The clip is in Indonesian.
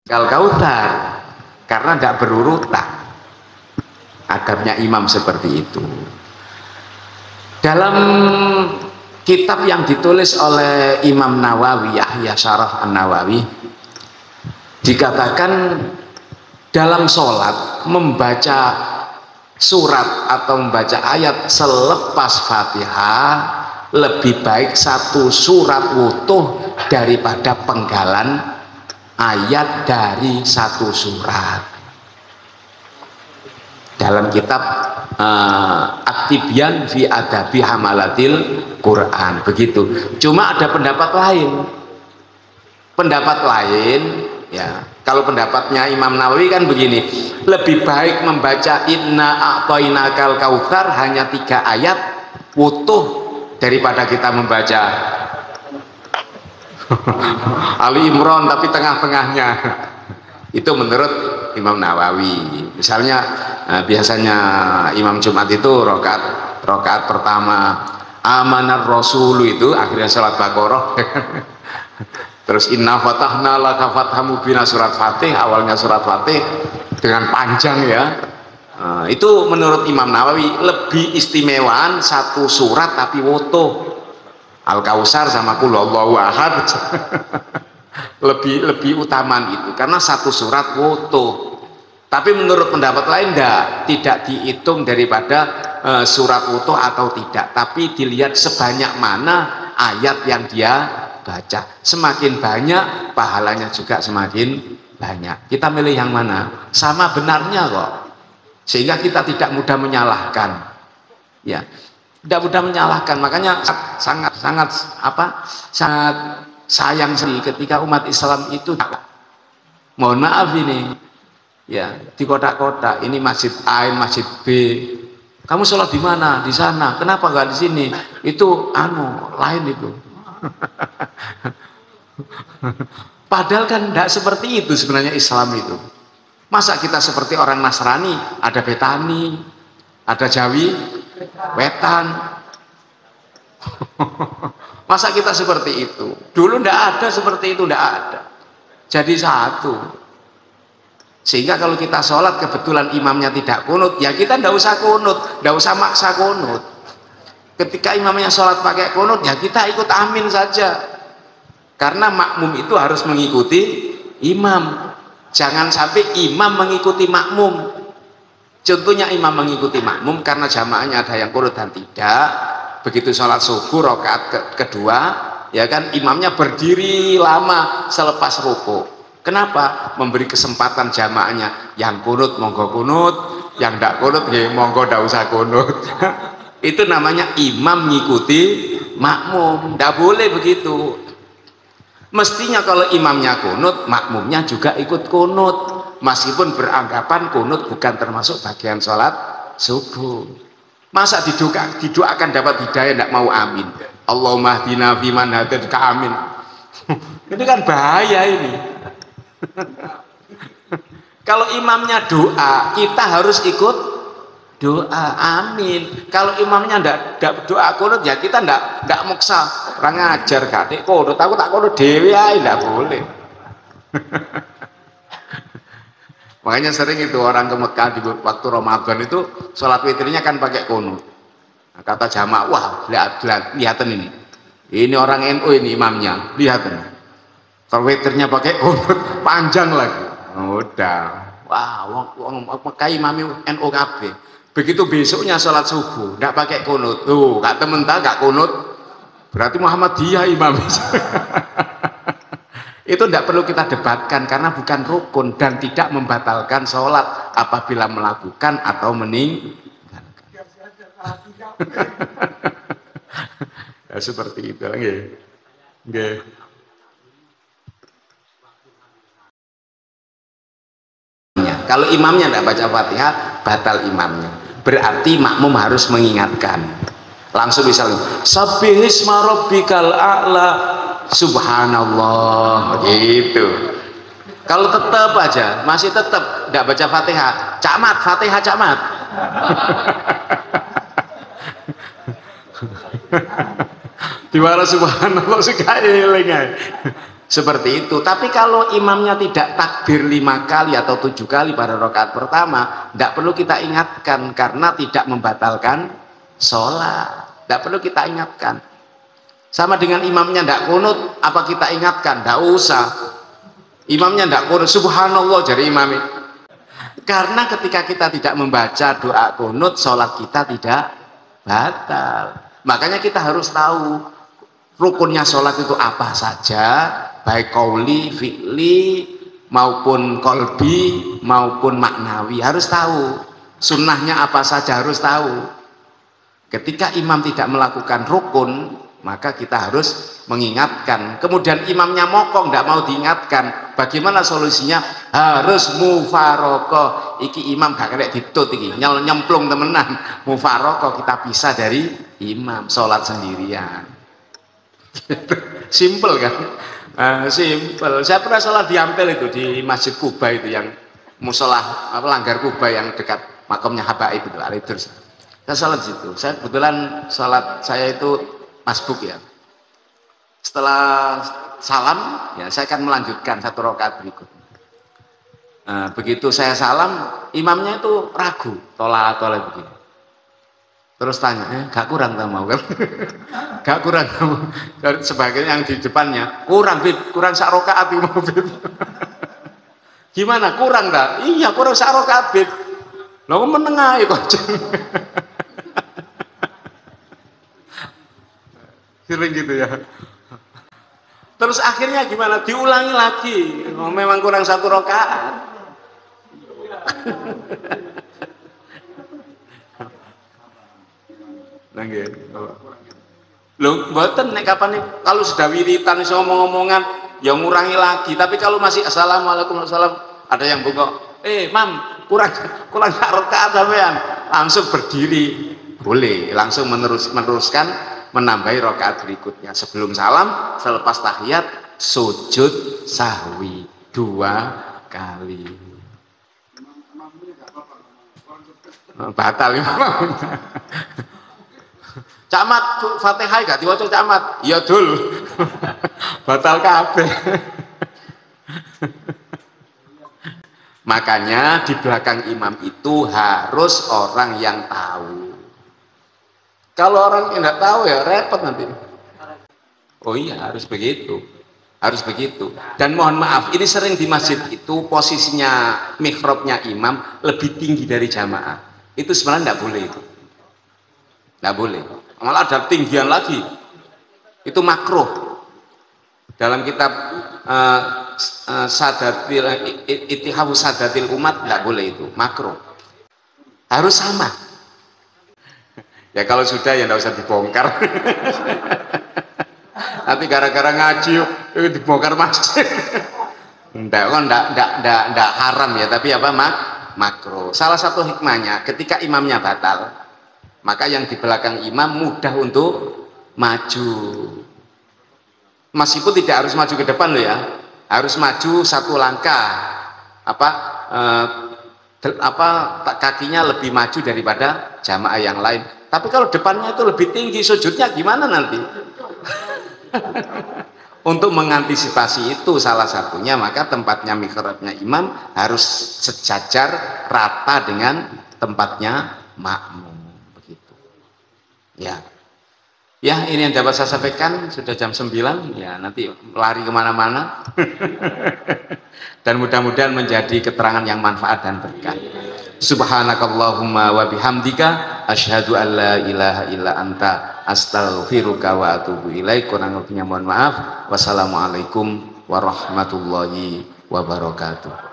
Kautsar, karena tidak berurutan. Adabnya imam seperti itu. Dalam kitab yang ditulis oleh Imam Nawawi, Yahya Syaraf An-Nawawi, dikatakan dalam sholat membaca surat atau membaca ayat selepas Fatihah lebih baik satu surat utuh daripada penggalan ayat dari satu surat. Dalam kitab At-Tibyan fi Adabi Hamalatil Quran begitu. Cuma ada pendapat lain. Pendapat lain, ya. Kalau pendapatnya Imam Nawawi kan begini, lebih baik membaca Inna A'tainakal Kautsar hanya 3 ayat utuh daripada kita membaca Ali Imran tapi tengah-tengahnya. Itu menurut Imam Nawawi. Misalnya biasanya Imam Jumat itu rokaat pertama Amanar Rasulu, itu akhirnya salat Baqarah. Terus Inna Fatahna Laka Fatham Mubina surat Fatih, awalnya surat Fatih dengan panjang ya. Itu menurut Imam Nawawi lebih istimewaan satu surat tapi utuh. Al-Kautsar sama Qul Huwallahu Ahad lebih utamaan itu karena satu surat utuh. Tapi menurut pendapat lain tidak dihitung daripada surat utuh atau tidak, tapi dilihat sebanyak mana ayat yang dia baca. Semakin banyak pahalanya juga semakin banyak. Kita milih yang mana? Sama benarnya kok, sehingga kita tidak mudah menyalahkan, ya, tidak mudah menyalahkan. Makanya sangat sayang sih ketika umat Islam itu, mohon maaf ini, ya, di kota-kota ini masjid A, masjid B, kamu sholat di mana? Di sana. Kenapa nggak di sini? Itu lain itu. Padahal kan tidak seperti itu sebenarnya Islam itu. Masa kita seperti orang Nasrani, ada Betani, ada Jawi Wetan. Masa kita seperti itu? Dulu tidak ada seperti itu, tidak ada. Jadi satu. Sehingga kalau kita sholat kebetulan imamnya tidak kunut, ya kita tidak usah kunut, tidak usah maksa kunut. Ketika imamnya sholat pakai kunut, ya kita ikut amin saja. Karena makmum itu harus mengikuti imam. Jangan sampai imam mengikuti makmum. Contohnya imam mengikuti makmum karena jamaahnya ada yang kunut dan tidak. Begitu sholat subuh rakaat kedua, ya kan, imamnya berdiri lama selepas ruku. Kenapa? Memberi kesempatan jamaahnya yang kunut monggo kunut, yang tidak kunut ya monggo tidak usah kunut. Itu namanya imam mengikuti makmum. Tidak boleh begitu. Mestinya kalau imamnya kunut, makmumnya juga ikut kunut, meskipun beranggapan kunut bukan termasuk bagian sholat subuh. Masa didoakan dapat hidayah tidak mau amin? Allahumma hdina fiman hadait, amin. Ini kan bahaya ini. Kalau imamnya doa, kita harus ikut doa, amin. Kalau imamnya tidak doa kunut, ya kita tidak maksa. Orang ngajar kadek kunut, aku tak kunut dewi, tidak boleh. Makanya sering itu orang ke Mekah di waktu Ramadan itu sholat witirnya kan pakai kunut. Nah, kata jamaah, wah lihatan ini orang NU ini imamnya, lihatan. Kalau witirnya pakai kunut panjang lagi. Udah, wah, Mekah imami NU KB. Begitu besoknya sholat subuh, tidak pakai kunut. Tuh, kak temen tak gak kunut, berarti Muhammadiyah imam. Itu tidak perlu kita debatkan karena bukan rukun dan tidak membatalkan sholat apabila melakukan atau meninggalkan. Ya, seperti itu. Okay. Kalau imamnya tidak baca Fatihah, batal imamnya. Berarti makmum harus mengingatkan. Langsung misalnya, Sabbihisma rabbikal a'la, subhanallah, begitu. Kalau tetap aja, masih tetap tidak baca Fatihah, camat, Fatihah camat. Diwara subhanallah sekali. Seperti itu. Tapi kalau imamnya tidak takbir 5 kali atau 7 kali pada rakaat pertama, tidak perlu kita ingatkan karena tidak membatalkan sholat. Tidak perlu kita ingatkan. Sama dengan imamnya tidak kunut, apa kita ingatkan? Tidak usah. Imamnya tidak kunut, subhanallah jadi imamnya. Karena ketika kita tidak membaca doa kunut, sholat kita tidak batal. Makanya kita harus tahu rukunnya sholat itu apa saja, baik qauli, fi'li, maupun kolbi, maupun maknawi. Harus tahu sunnahnya apa saja, harus tahu. Ketika imam tidak melakukan rukun, maka kita harus mengingatkan. Kemudian imamnya mokong, tidak mau diingatkan, bagaimana solusinya? Harus mufarokoh. Iki imam gak kena ditut, iki nyemplung temenan. Mufarokoh, kita pisah dari imam, sholat sendirian. Simple kan? Simple. Saya pernah sholat di Ampel itu, di Masjid Kuba itu, yang musolah Langgar Kuba yang dekat makamnya Habaib itu, Al-Idrus. Saya sholat situ. Saya kebetulan sholat saya itu masbuk ya. Setelah salam ya saya akan melanjutkan 1 rakaat berikut. Begitu saya salam, imamnya itu ragu, tolak begini. Terus tanya, gak kurang tak mau kan? Gak kurang kamu. Sebagian yang di depannya kurang, Bib, kurang 1 rakaat imam, Bib. Gimana kurang tak? Iya kurang 1 rakaat, Bib. Lo menengah kok. Sering gitu ya. Terus akhirnya gimana? Diulangi lagi. Oh, memang kurang 1 rakaat. Nggih. Lho, mboten nek kapan nih kalau sudah wiritan iso ngomong-ngomongan ya ngurangi lagi. Tapi kalau masih assalamualaikum warahmatullahi wabarakatuh, ada yang bengok, mam, kurang 1 rakaat sampean. Langsung berdiri. Boleh, langsung meneruskan menambahi rakaat berikutnya. Sebelum salam, selepas tahiyat, sujud sahwi 2 kali. Batal imam. Camat Fatihah gak diwaca camat? Iya dul. Batal kabeh. Makanya di belakang imam itu harus orang yang tahu. Kalau orang yang tidak tahu ya repot nanti. Oh iya harus begitu, harus begitu. Dan mohon maaf, ini sering di masjid itu posisinya mihrabnya imam lebih tinggi dari jamaah. Itu sebenarnya tidak boleh itu, tidak boleh. Malah ada tinggian lagi. Itu makruh. Dalam kitab Ittihafu Sadatil Umat tidak boleh itu, makruh. Harus sama. Ya kalau sudah ya tidak usah dibongkar. Nanti gara-gara ngaji dibongkar masjid. Enggak haram ya, tapi apa makruh. Salah satu hikmahnya ketika imamnya batal, maka yang di belakang imam mudah untuk maju. Meskipun tidak harus maju ke depan loh ya, harus maju 1 langkah. Kakinya lebih maju daripada jamaah yang lain. Tapi kalau depannya itu lebih tinggi, sujudnya gimana nanti? Untuk mengantisipasi itu salah satunya, maka tempatnya mihrabnya imam harus sejajar rata dengan tempatnya makmum, begitu. Ya ini yang dapat saya sampaikan. Sudah jam 9 ya, nanti lari kemana-mana. Dan mudah-mudahan menjadi keterangan yang manfaat dan berkah. Subhanakallahumma wa bihamdika asyhadu an la ilaha illa anta astaghfiruka wa atubu ilaik. Kurang lebihnya mohon maaf. Wassalamualaikum warahmatullahi wabarakatuh.